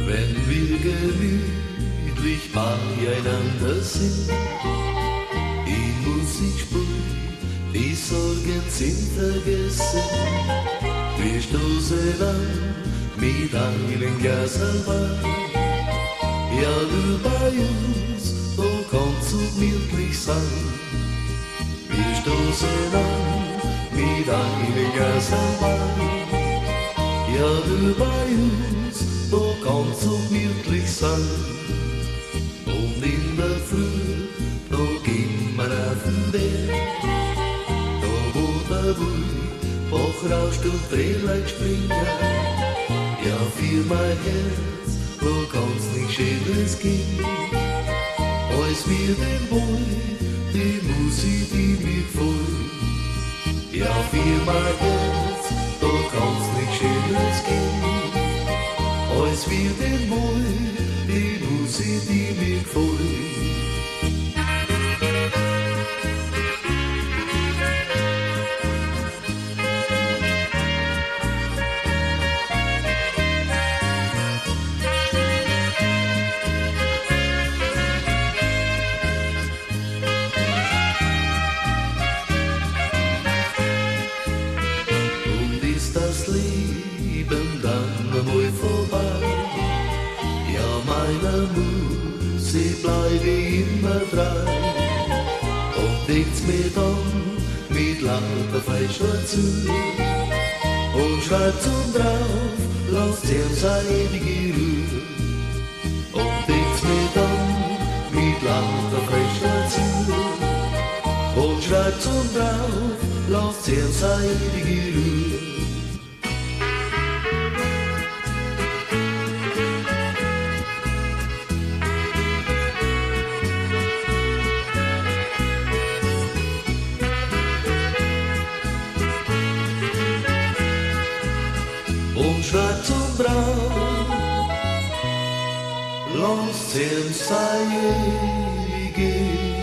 Wenn wir gemütlich beieinander sind, die Musik spielt, die Sorgen sind vergessen. Wir stoßen an mit einem Glas Wein. Ja, du bei uns, da kannst du gemütlich sein. Wir stoßen an mit einem Glas Wein. Ja, du bei uns, da kannst du gemütlich sein. Und in der Früh, da gehen wir auf den Berg. Da wo der Bach rauscht und Drehlein springen. Ja, für mein Herz, da kann's nicht Schönes gehen. Als wir den Boy, die Musik, die mir gefällt. Ja, für mein Herz, da kann's nicht Schönes gehen. Als wir den Boy, die Musik, die mir gefällt. Das Leben dann einmal vorbei. Ja, meiner Musik bleibe immer treu. Und deckt's mir dann mit lauter Fleischler zu. Und schreibt's und drauf, lasst ihr seine ewige Ruhe. Und deckt's mir dann mit lauter Fleischler zu. Und schreibt's und drauf, lasst ihr seine ewige Ruhe. Und schwarz und braun, lasst ihm seine ewige